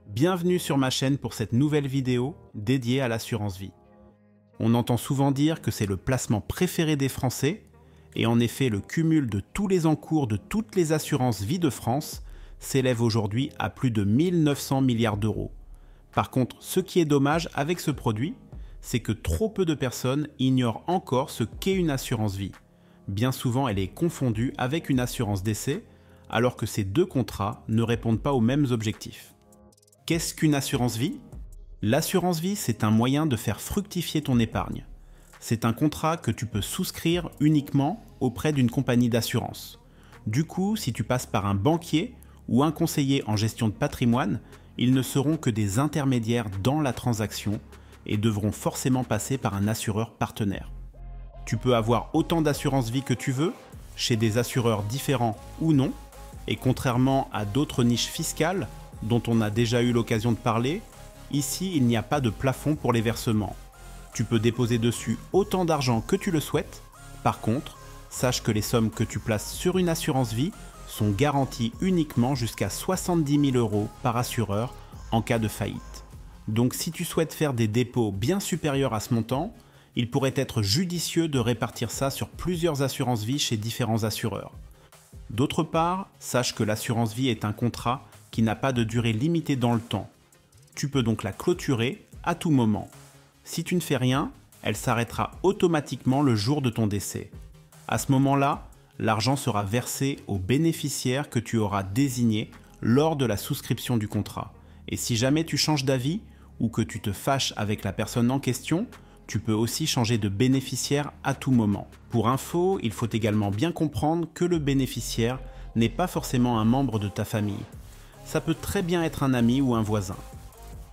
Bienvenue sur ma chaîne pour cette nouvelle vidéo dédiée à l'assurance vie. On entend souvent dire que c'est le placement préféré des Français, et en effet le cumul de tous les encours de toutes les assurances vie de France s'élève aujourd'hui à plus de 1900 milliards d'euros. Par contre, ce qui est dommage avec ce produit, c'est que trop peu de personnes ignorent encore ce qu'est une assurance vie. Bien souvent, elle est confondue avec une assurance décès, alors que ces deux contrats ne répondent pas aux mêmes objectifs. Qu'est-ce qu'une assurance vie ? L'assurance vie, c'est un moyen de faire fructifier ton épargne. C'est un contrat que tu peux souscrire uniquement auprès d'une compagnie d'assurance. Du coup, si tu passes par un banquier ou un conseiller en gestion de patrimoine, ils ne seront que des intermédiaires dans la transaction et devront forcément passer par un assureur partenaire. Tu peux avoir autant d'assurance vie que tu veux, chez des assureurs différents ou non, et contrairement à d'autres niches fiscales, dont on a déjà eu l'occasion de parler, ici il n'y a pas de plafond pour les versements. Tu peux déposer dessus autant d'argent que tu le souhaites. Par contre, sache que les sommes que tu places sur une assurance vie sont garanties uniquement jusqu'à 70 000 € par assureur en cas de faillite. Donc si tu souhaites faire des dépôts bien supérieurs à ce montant, il pourrait être judicieux de répartir ça sur plusieurs assurances vie chez différents assureurs. D'autre part, sache que l'assurance vie est un contrat qui n'a pas de durée limitée dans le temps. Tu peux donc la clôturer à tout moment. Si tu ne fais rien, elle s'arrêtera automatiquement le jour de ton décès. À ce moment-là, l'argent sera versé au bénéficiaire que tu auras désigné lors de la souscription du contrat. Et si jamais tu changes d'avis ou que tu te fâches avec la personne en question, tu peux aussi changer de bénéficiaire à tout moment. Pour info, il faut également bien comprendre que le bénéficiaire n'est pas forcément un membre de ta famille. Ça peut très bien être un ami ou un voisin.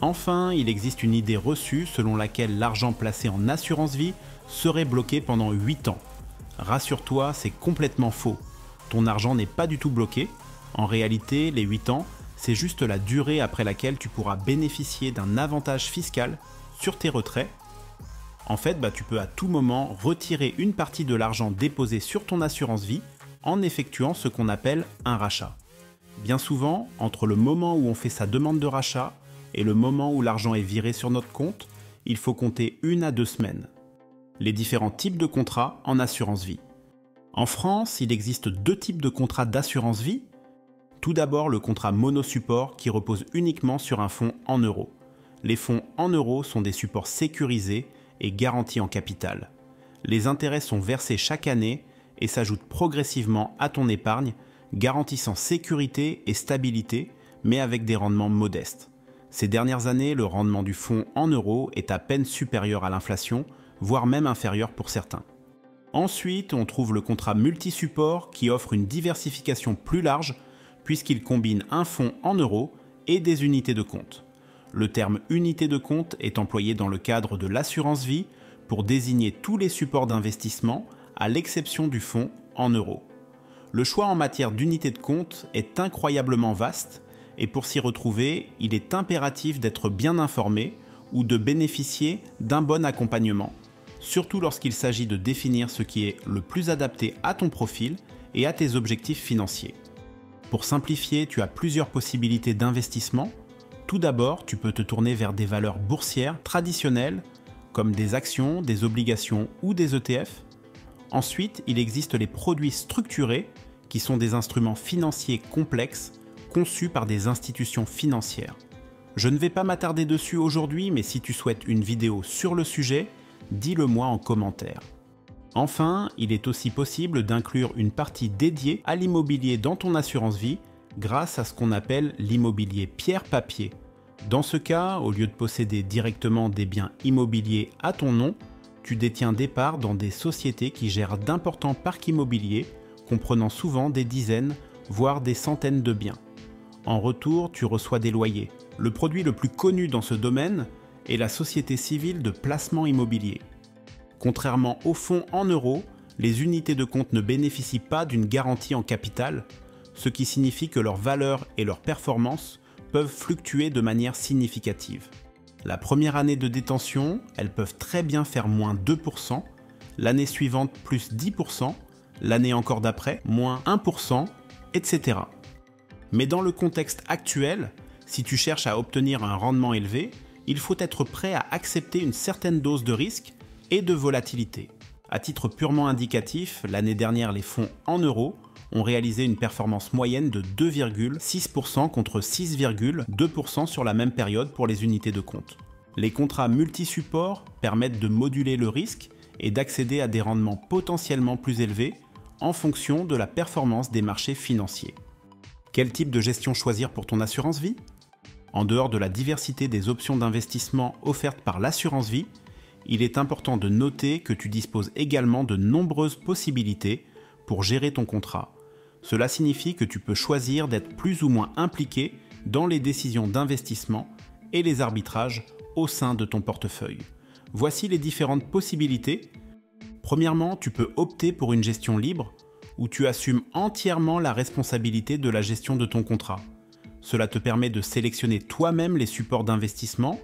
Enfin, il existe une idée reçue selon laquelle l'argent placé en assurance vie serait bloqué pendant 8 ans. Rassure-toi, c'est complètement faux. Ton argent n'est pas du tout bloqué. En réalité, les 8 ans, c'est juste la durée après laquelle tu pourras bénéficier d'un avantage fiscal sur tes retraits. En fait, tu peux à tout moment retirer une partie de l'argent déposé sur ton assurance vie en effectuant ce qu'on appelle un rachat. Bien souvent, entre le moment où on fait sa demande de rachat et le moment où l'argent est viré sur notre compte, il faut compter 1 à 2 semaines. Les différents types de contrats en assurance vie. En France, il existe 2 types de contrats d'assurance vie. Tout d'abord, le contrat monosupport qui repose uniquement sur un fonds en euros. Les fonds en euros sont des supports sécurisés et garantis en capital. Les intérêts sont versés chaque année et s'ajoutent progressivement à ton épargne, garantissant sécurité et stabilité, mais avec des rendements modestes. Ces dernières années, le rendement du fonds en euros est à peine supérieur à l'inflation, voire même inférieur pour certains. Ensuite, on trouve le contrat multi-support qui offre une diversification plus large, puisqu'il combine un fonds en euros et des unités de compte. Le terme unité de compte est employé dans le cadre de l'assurance vie pour désigner tous les supports d'investissement, à l'exception du fonds en euros. Le choix en matière d'unité de compte est incroyablement vaste et pour s'y retrouver, il est impératif d'être bien informé ou de bénéficier d'un bon accompagnement, surtout lorsqu'il s'agit de définir ce qui est le plus adapté à ton profil et à tes objectifs financiers. Pour simplifier, tu as plusieurs possibilités d'investissement. Tout d'abord, tu peux te tourner vers des valeurs boursières traditionnelles comme des actions, des obligations ou des ETF. Ensuite, il existe les produits structurés, qui sont des instruments financiers complexes conçus par des institutions financières. Je ne vais pas m'attarder dessus aujourd'hui, mais si tu souhaites une vidéo sur le sujet, dis-le moi en commentaire. Enfin, il est aussi possible d'inclure une partie dédiée à l'immobilier dans ton assurance vie grâce à ce qu'on appelle l'immobilier pierre-papier. Dans ce cas, au lieu de posséder directement des biens immobiliers à ton nom, tu détiens des parts dans des sociétés qui gèrent d'importants parcs immobiliers, comprenant souvent des dizaines, voire des centaines de biens. En retour, tu reçois des loyers. Le produit le plus connu dans ce domaine est la société civile de placement immobilier. Contrairement aux fonds en euros, les unités de compte ne bénéficient pas d'une garantie en capital, ce qui signifie que leur valeur et leur performance peuvent fluctuer de manière significative. La première année de détention, elles peuvent très bien faire moins 2%, l'année suivante plus 10%, l'année encore d'après moins 1%, etc. Mais dans le contexte actuel, si tu cherches à obtenir un rendement élevé, il faut être prêt à accepter une certaine dose de risque et de volatilité. À titre purement indicatif, l'année dernière, les fonds en euros ont réalisé une performance moyenne de 2,6% contre 6,2% sur la même période pour les unités de compte. Les contrats multi-supports permettent de moduler le risque et d'accéder à des rendements potentiellement plus élevés en fonction de la performance des marchés financiers. Quel type de gestion choisir pour ton assurance vie ? En dehors de la diversité des options d'investissement offertes par l'assurance vie, il est important de noter que tu disposes également de nombreuses possibilités pour gérer ton contrat. Cela signifie que tu peux choisir d'être plus ou moins impliqué dans les décisions d'investissement et les arbitrages au sein de ton portefeuille. Voici les différentes possibilités. Premièrement, tu peux opter pour une gestion libre où tu assumes entièrement la responsabilité de la gestion de ton contrat. Cela te permet de sélectionner toi-même les supports d'investissement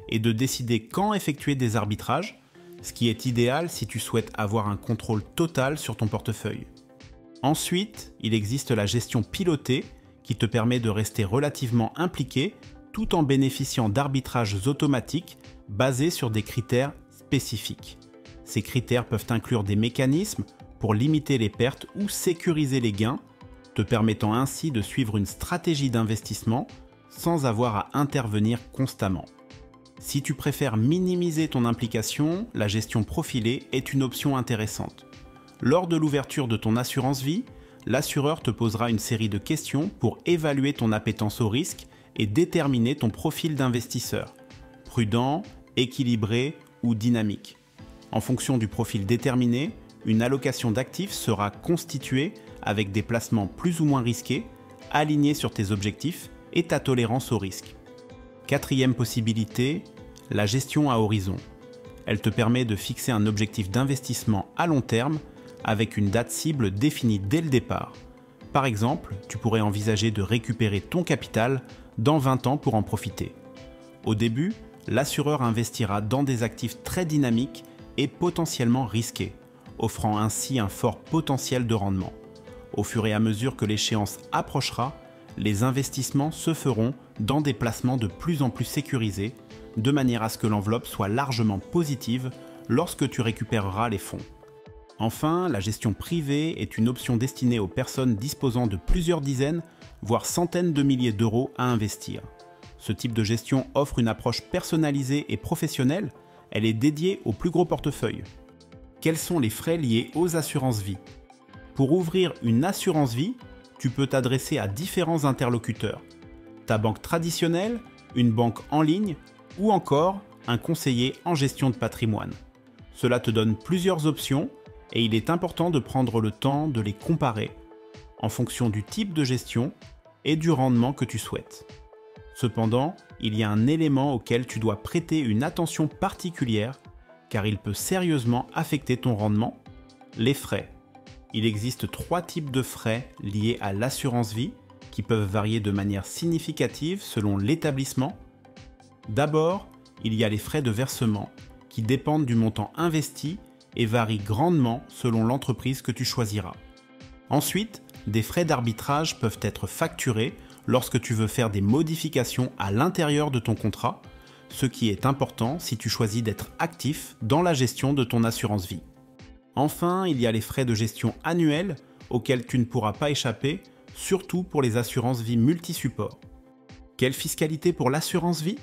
et de décider quand effectuer des arbitrages, ce qui est idéal si tu souhaites avoir un contrôle total sur ton portefeuille. Ensuite, il existe la gestion pilotée qui te permet de rester relativement impliqué tout en bénéficiant d'arbitrages automatiques basés sur des critères spécifiques. Ces critères peuvent inclure des mécanismes pour limiter les pertes ou sécuriser les gains, te permettant ainsi de suivre une stratégie d'investissement sans avoir à intervenir constamment. Si tu préfères minimiser ton implication, la gestion profilée est une option intéressante. Lors de l'ouverture de ton assurance vie, l'assureur te posera une série de questions pour évaluer ton appétence au risque et déterminer ton profil d'investisseur, prudent, équilibré ou dynamique. En fonction du profil déterminé, une allocation d'actifs sera constituée avec des placements plus ou moins risqués, alignés sur tes objectifs et ta tolérance au risque. Quatrième possibilité, la gestion à horizon. Elle te permet de fixer un objectif d'investissement à long terme avec une date cible définie dès le départ. Par exemple, tu pourrais envisager de récupérer ton capital dans 20 ans pour en profiter. Au début, l'assureur investira dans des actifs très dynamiques et potentiellement risqués, offrant ainsi un fort potentiel de rendement. Au fur et à mesure que l'échéance approchera, les investissements se feront dans des placements de plus en plus sécurisés, de manière à ce que l'enveloppe soit largement positive lorsque tu récupéreras les fonds. Enfin, la gestion privée est une option destinée aux personnes disposant de plusieurs dizaines, voire centaines de milliers d'euros à investir. Ce type de gestion offre une approche personnalisée et professionnelle, elle est dédiée au plus gros portefeuille. Quels sont les frais liés aux assurances vie ? Pour ouvrir une assurance vie, tu peux t'adresser à différents interlocuteurs. Ta banque traditionnelle, une banque en ligne ou encore un conseiller en gestion de patrimoine. Cela te donne plusieurs options et il est important de prendre le temps de les comparer en fonction du type de gestion et du rendement que tu souhaites. Cependant, il y a un élément auquel tu dois prêter une attention particulière car il peut sérieusement affecter ton rendement, les frais. Il existe 3 types de frais liés à l'assurance vie qui peuvent varier de manière significative selon l'établissement. D'abord, il y a les frais de versement qui dépendent du montant investi et varient grandement selon l'entreprise que tu choisiras. Ensuite, des frais d'arbitrage peuvent être facturés lorsque tu veux faire des modifications à l'intérieur de ton contrat, ce qui est important si tu choisis d'être actif dans la gestion de ton assurance vie. Enfin, il y a les frais de gestion annuels auxquels tu ne pourras pas échapper, surtout pour les assurances vie multi-supports. Quelle fiscalité pour l'assurance vie ?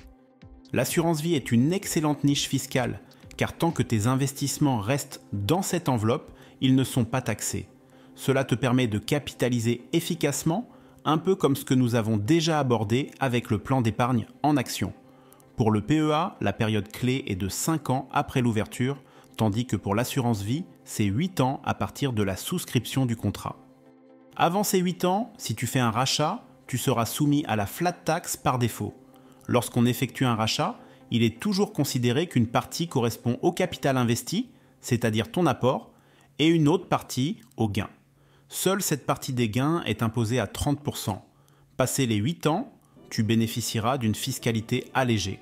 L'assurance vie est une excellente niche fiscale, car tant que tes investissements restent dans cette enveloppe, ils ne sont pas taxés. Cela te permet de capitaliser efficacement, un peu comme ce que nous avons déjà abordé avec le plan d'épargne en action. Pour le PEA, la période clé est de 5 ans après l'ouverture, tandis que pour l'assurance vie, c'est 8 ans à partir de la souscription du contrat. Avant ces 8 ans, si tu fais un rachat, tu seras soumis à la flat tax par défaut. Lorsqu'on effectue un rachat, il est toujours considéré qu'une partie correspond au capital investi, c'est-à-dire ton apport, et une autre partie au gain. Seule cette partie des gains est imposée à 30%. Passé les 8 ans, tu bénéficieras d'une fiscalité allégée.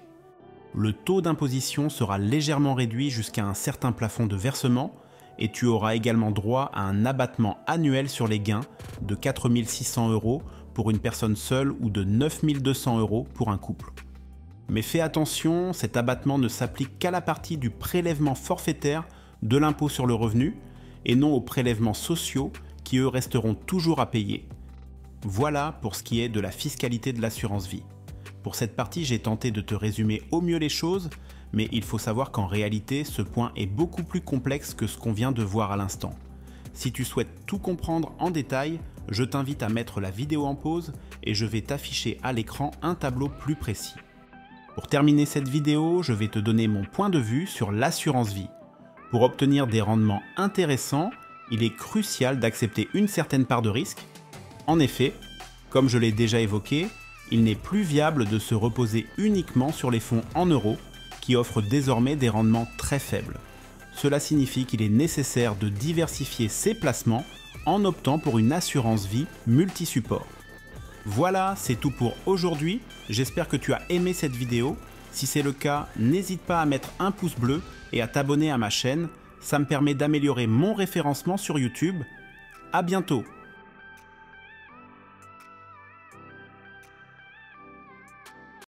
Le taux d'imposition sera légèrement réduit jusqu'à un certain plafond de versement et tu auras également droit à un abattement annuel sur les gains de 4 600 € pour une personne seule ou de 9 200 € pour un couple. Mais fais attention, cet abattement ne s'applique qu'à la partie du prélèvement forfaitaire de l'impôt sur le revenu et non aux prélèvements sociaux qui eux resteront toujours à payer. Voilà pour ce qui est de la fiscalité de l'assurance vie. Pour cette partie, j'ai tenté de te résumer au mieux les choses, mais il faut savoir qu'en réalité, ce point est beaucoup plus complexe que ce qu'on vient de voir à l'instant. Si tu souhaites tout comprendre en détail, je t'invite à mettre la vidéo en pause et je vais t'afficher à l'écran un tableau plus précis. Pour terminer cette vidéo, je vais te donner mon point de vue sur l'assurance vie. Pour obtenir des rendements intéressants, il est crucial d'accepter une certaine part de risque. En effet, comme je l'ai déjà évoqué, il n'est plus viable de se reposer uniquement sur les fonds en euros qui offrent désormais des rendements très faibles. Cela signifie qu'il est nécessaire de diversifier ses placements en optant pour une assurance vie multi-support. Voilà, c'est tout pour aujourd'hui. J'espère que tu as aimé cette vidéo. Si c'est le cas, n'hésite pas à mettre un pouce bleu et à t'abonner à ma chaîne. Ça me permet d'améliorer mon référencement sur YouTube. À bientôt!